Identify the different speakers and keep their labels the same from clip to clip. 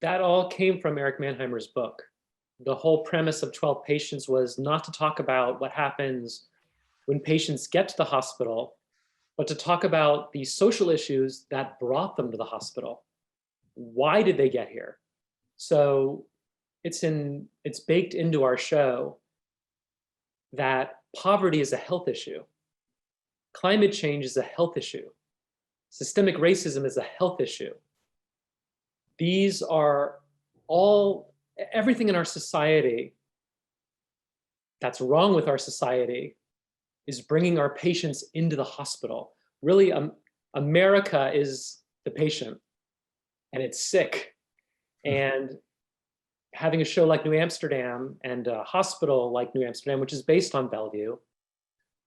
Speaker 1: That all came from Eric Mannheimer's book. The whole premise of 12 Patients was not to talk about what happens when patients get to the hospital, but to talk about the social issues that brought them to the hospital. Why did they get here? So it's baked into our show that poverty is a health issue. Climate change is a health issue. Systemic racism is a health issue. These are all, everything in our society that's wrong with our society is bringing our patients into the hospital. Really, America is the patient, and it's sick. And having a show like New Amsterdam and a hospital like New Amsterdam, which is based on Bellevue,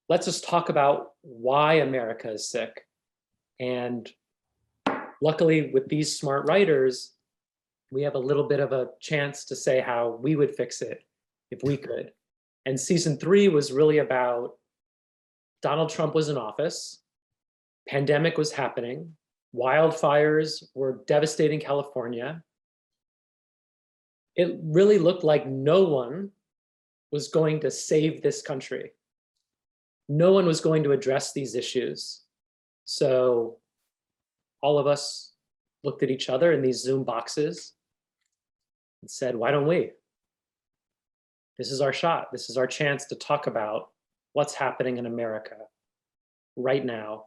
Speaker 1: lets us talk about why America is sick. And luckily, with these smart writers, we have a little bit of a chance to say how we would fix it if we could. And season 3 was really about Donald Trump was in office, pandemic was happening, wildfires were devastating California. It really looked like no one was going to save this country. No one was going to address these issues. So all of us looked at each other in these Zoom boxes and said, why don't we? This is our shot. This is our chance to talk about what's happening in America right now.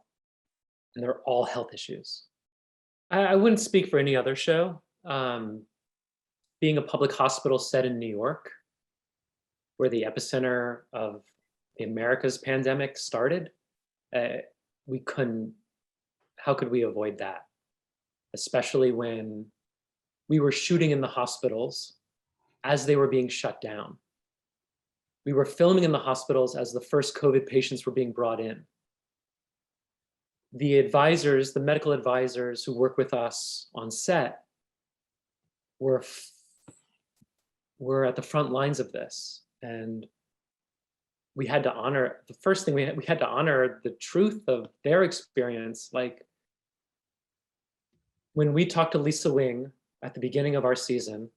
Speaker 1: And they're all health issues. I wouldn't speak for any other show. Being a public hospital set in New York, where the epicenter of the America's pandemic started, how could we avoid that? Especially when we were shooting in the hospitals as they were being shut down. We were filming in the hospitals as the first COVID patients were being brought in. The advisors, the medical advisors who work with us on set were at the front lines of this. And we had to honor, the first thing we had to honor the truth of their experience. Like when we talked to Lisa Wing at the beginning of our season,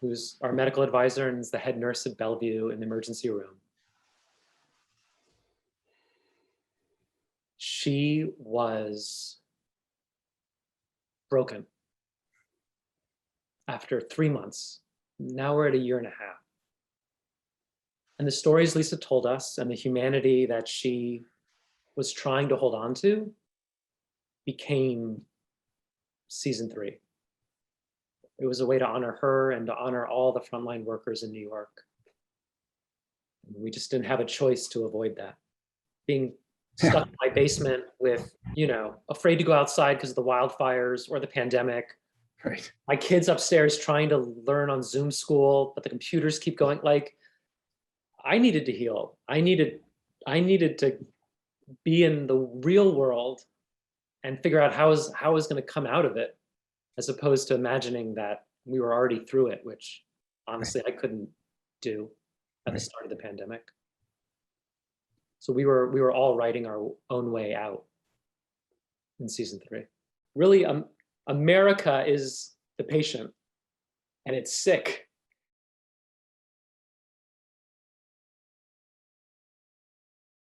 Speaker 1: who's our medical advisor and is the head nurse at Bellevue in the emergency room, she was broken after 3 months. Now we're at 1.5 years. And the stories Lisa told us and the humanity that she was trying to hold on to became season 3. It was a way to honor her and to honor all the frontline workers in New York. And we just didn't have a choice to avoid that. Being stuck in my basement with, afraid to go outside because of the wildfires or the pandemic.
Speaker 2: Right.
Speaker 1: My kids upstairs trying to learn on Zoom school, but the computers keep going. Like, I needed to heal. I needed to be in the real world and figure out how I was going to come out of it, as opposed to imagining that we were already through it, which honestly I couldn't do at the start of the pandemic. So we were all writing our own way out in season 3. Really, America is the patient, and it's sick.